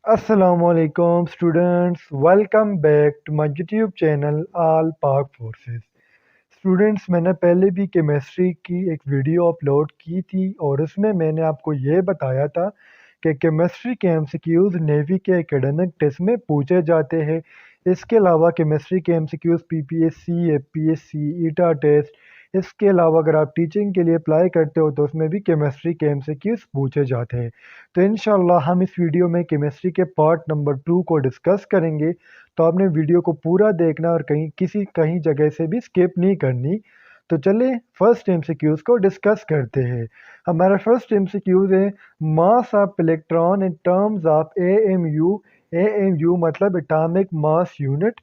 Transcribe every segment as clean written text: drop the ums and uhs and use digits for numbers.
Assalamualaikum students, welcome back to my YouTube channel All Park Forces। Students मैंने पहले भी chemistry की एक वीडियो अपलोड की थी और उसमें मैंने आपको ये बताया था कि केमिस्ट्री के एमसीक्यूज़ नेवी के एकेडमिक टेस्ट में पूछे जाते हैं। इसके अलावा केमिस्ट्री के एमसीक्यूज़ पीपीएससी, एपीएससी, ईटा टेस्ट, इसके अलावा अगर आप टीचिंग के लिए अप्लाई करते हो तो उसमें भी केमिस्ट्री के एमसीक्यूज़ पूछे जाते हैं। तो इंशाल्लाह हम इस वीडियो में केमिस्ट्री के पार्ट नंबर 2 को डिस्कस करेंगे। तो आपने वीडियो को पूरा देखना और कहीं जगह से भी स्किप नहीं करनी। तो चले फर्स्ट एमसीक्यूज को डिस्कस करते हैं। हमारा फर्स्ट एमसीक्यूज है mass of electron in terms of AMU. AMU मतलब एटॉमिक मास यूनिट।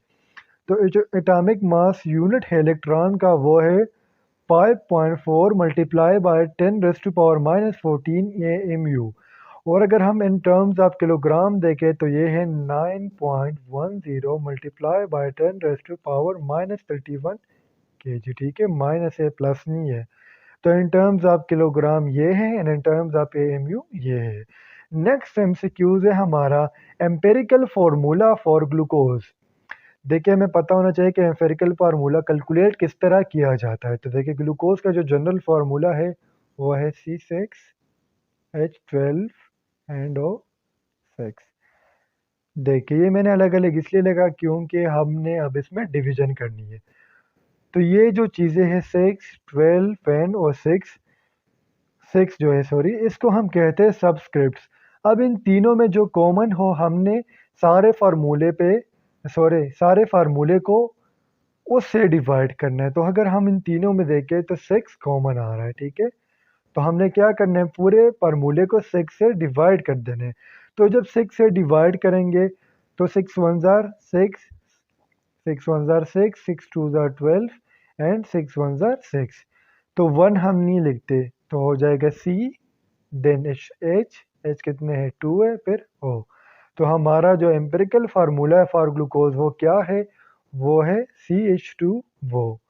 तो ये जो एटॉमिक मास यूनिट है इलेक्ट्रॉन का वो है 5.4 मल्टीप्लाई बाय 10⁻⁻14 एएमयू। और अगर हम इन टर्म्स ऑफ किलोग्राम देखें तो ये है 9.10 मल्टीप्लाई बाय 10⁻31 केजी। ठीक है, माइनस है, प्लस नहीं है। तो इन टर्म्स ऑफ किलोग्राम ये है and in terms of AMU ये है। नेक्स्ट एमसीक्यूज है हमारा एम्पेरिकल फार्मूला फॉर ग्लूकोज। देखिए हमें पता होना चाहिए कि एम्पेरिकल फार्मूला कैलकुलेट किस तरह किया जाता है। तो देखिए ग्लूकोज का जो जनरल फार्मूला है वो है C6H12 एंड O6। देखिए ये मैंने अलग अलग इसलिए लगा क्योंकि हमने अब इसमें डिवीजन करनी है। तो ये जो चीज़ें हैं 6, 12 एंड और 6 जो है सॉरी, इसको हम कहते हैं सबस्क्रिप्ट्स। अब इन तीनों में जो कॉमन हो हमने सारे फार्मूले को उससे डिवाइड करना है। तो अगर हम इन तीनों में देखें तो 6 कॉमन आ रहा है। ठीक है, तो हमने क्या करना है, पूरे फार्मूले को 6 से डिवाइड कर देना है। तो जब 6 से डिवाइड करेंगे तो 6 1 6, 6 1 6, 6 2 12 एंड 6 1 6। तो 1 हम नहीं लिखते तो हो जाएगा C, देन H कितने हैं 2 है, फिर O। तो हमारा जो एम्पिरिकल फार्मूला है फॉर ग्लूकोज वो क्या है, वो है CH2 वो।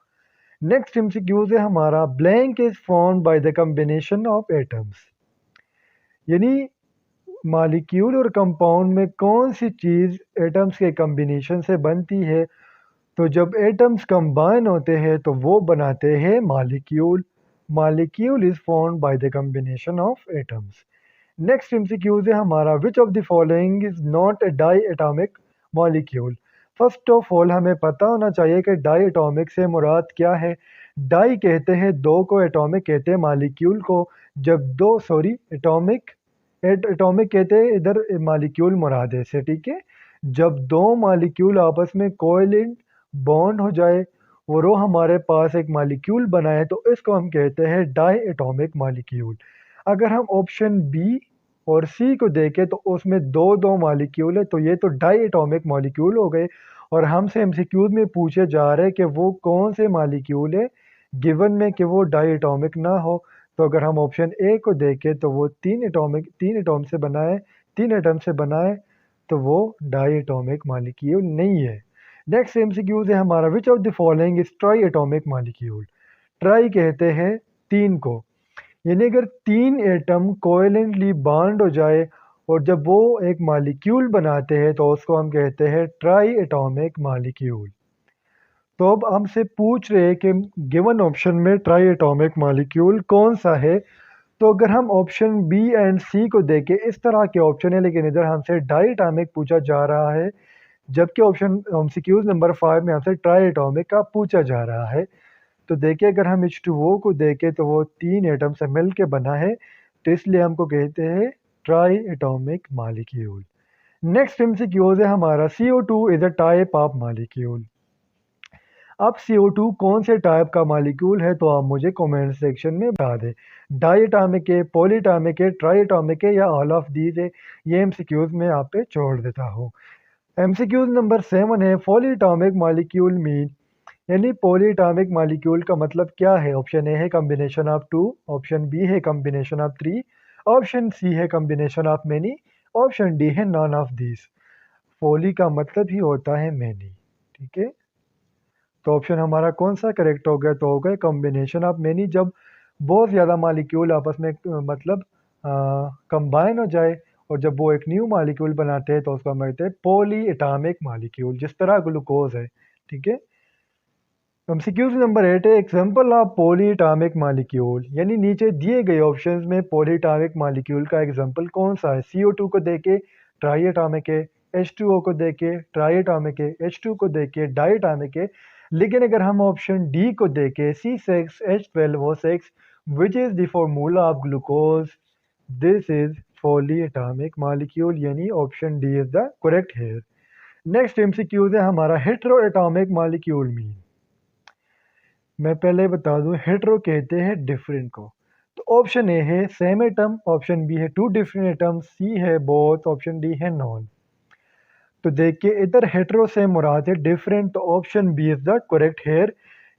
नेक्स्ट एमसीक्यूज है हमारा blank is formed by the combination of atoms. यानी मॉलिक्यूल और कंपाउंड में कौन सी चीज़ एटम्स के कॉम्बिनेशन से बनती है। तो जब एटम्स कंबाइन होते हैं तो वो बनाते हैं molecule. Molecule is formed by the combination of atoms. Next MCQs है हमारा which of the following is not a diatomic molecule. First of all हमें पता होना चाहिए कि डाई एटॉमिक से मुराद क्या है। डाई कहते हैं दो को, एटॉमिक कहते हैं मॉलिक्यूल को। जब दो सॉरी एटॉमिक एटॉमिक कहते हैं इधर मॉलिक्यूल मुराद है से। ठीक है, जब दो मॉलिक्यूल आपस में कोएलेंट बॉन्ड हो जाए और वो हमारे पास एक मॉलिक्यूल बनाए तो इसको हम कहते हैं डाई एटॉमिक मॉलिक्यूल। अगर हम ऑप्शन बी और सी को देखें तो उसमें दो दो मॉलिक्यूल है तो ये तो डाई एटॉमिक मॉलिक्यूल हो गए। और हमसे एमसीक्यूज में पूछे जा रहे हैं कि वो कौन से मॉलिक्यूल है गिवन में कि वो डाई एटॉमिक ना हो। तो अगर हम ऑप्शन ए को देखें तो वो तीन एटॉम से बना है, तीन एटम से बना है, तो वो डाई एटॉमिक मॉलिक्यूल नहीं है। नेक्स्ट एमसीक्यूज है हमारा which of the following is try atomic molecule. Try कहते हैं तीन को, यानी अगर तीन एटम कोवेलेंटली बॉन्ड हो जाए और जब वो एक मॉलिक्यूल बनाते हैं तो उसको हम कहते हैं ट्राई एटॉमिक मॉलिक्यूल। तो अब हमसे पूछ रहे हैं कि गिवन ऑप्शन में ट्राई एटॉमिक मॉलिक्यूल कौन सा है। तो अगर हम ऑप्शन बी एंड सी को देखें इस तरह के ऑप्शन है, लेकिन इधर हमसे डाई एटॉमिक पूछा जा रहा है, जबकि ऑप्शन एमसीक्यूज नंबर 5 में हमसे ट्राई एटॉमिक का पूछा जा रहा है। तो देखिए अगर हम H2O को देखें तो वो तीन एटम से मिल के बना है, तो इसलिए हमको कहते हैं try atomic molecule. Next MCQs है हमारा CO2 is a type of molecule. अब CO2 कौन से टाइप का मॉलिक्यूल है तो आप मुझे कमेंट सेक्शन में बता दें। डाई एटॉमिक है, पॉली एटॉमिक है, ट्राई एटॉमिक है या ऑल ऑफ दीज है। ये एमसीक्यूज में आप पे छोड़ देता हूँ। एमसीक्यूज नंबर 7 है पॉली एटॉमिक मॉलिक्यूल मीन, यानी पॉली एटॉमिक मॉलिक्यूल का मतलब क्या है। ऑप्शन ए है combination of two, option B है combination of three, option C है combination of many, option D है नॉन ऑफ दिस। पॉली का मतलब ही होता है मेनी। ठीक है, तो ऑप्शन हमारा कौन सा करेक्ट हो गया, तो हो गया कॉम्बिनेशन ऑफ मेनी। जब बहुत ज़्यादा मॉलिक्यूल आपस में मतलब कंबाइन हो जाए और जब वो एक न्यू मालिक्यूल बनाते हैं तो उसको हम कहते हैं पॉली एटॉमिक मालिक्यूल, जिस तरह ग्लूकोज है। ठीक है। एमसीक्यूज नंबर 8 है एग्जांपल ऑफ पॉलीएटॉमिक मालिक्यूल, यानी नीचे दिए गए ऑप्शंस में पॉलीएटॉमिक मालिक्यूल का एग्जांपल कौन सा है। CO2 को देके ट्राई एटॉमिक है, H2O को देके ट्राई एटॉमिक है, H2 को देके डाई एटॉमिक है। लेकिन अगर हम ऑप्शन डी को देके C6H12O6 which is the formula of glucose, this is polyatomic molecule, यानी option D is the correct here. Next MCQs है हमारा हेटेरो एटॉमिक मालिक्यूल मीन। मैं पहले बता दूं, हेटेरो कहते हैं डिफरेंट को। तो ऑप्शन ए है सेम एटम, ऑप्शन बी है टू डिफरेंट एटम, सी है बोथ, ऑप्शन डी है नॉन। तो देखिए इधर हेटेरो से मुराद है डिफरेंट, तो option B is the correct here,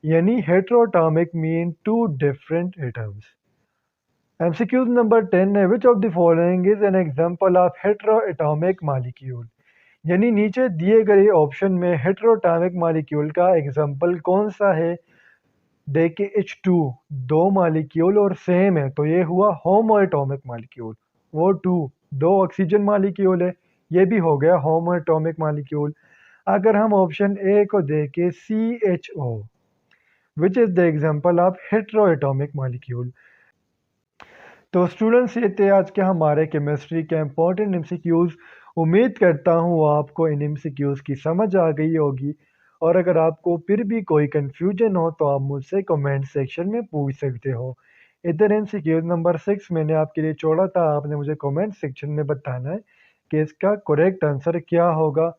यानी hetero atomic mean two different atoms. MCQs number 10 है which of the following is an example of hetero atomic molecule, यानी नीचे दिए गए ऑप्शन में हेटेरो एटॉमिक मालिक्यूल का एग्जांपल कौन सा है। देखिए H2 दो मालिक्यूल और सेम है, तो ये हुआ होमो एटॉमिक मालिक्यूल। वो दो ऑक्सीजन मालिक्यूल है, ये भी हो गया होमो एटॉमिक मालिक्यूल। अगर हम ऑप्शन ए को देखें CHO which is the example of hetero atomic molecule. तो स्टूडेंट्स ये थे आज के हमारे केमिस्ट्री के इंपॉर्टेंट एमसीक्यूज। उम्मीद करता हूँ आपको इन एमसीक्यूज की समझ आ गई होगी, और अगर आपको फिर भी कोई कंफ्यूजन हो तो आप मुझसे कमेंट सेक्शन में पूछ सकते हो। इधर एमसीक्यूज नंबर 6 मैंने आपके लिए छोड़ा था, आपने मुझे कमेंट सेक्शन में बताना है कि इसका करेक्ट आंसर क्या होगा।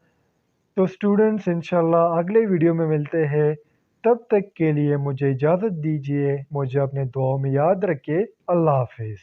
तो स्टूडेंट्स इंशाल्लाह अगले वीडियो में मिलते हैं, तब तक के लिए मुझे इजाज़त दीजिए, मुझे अपने दुआओं में याद रखिए। अल्लाह हाफिज़।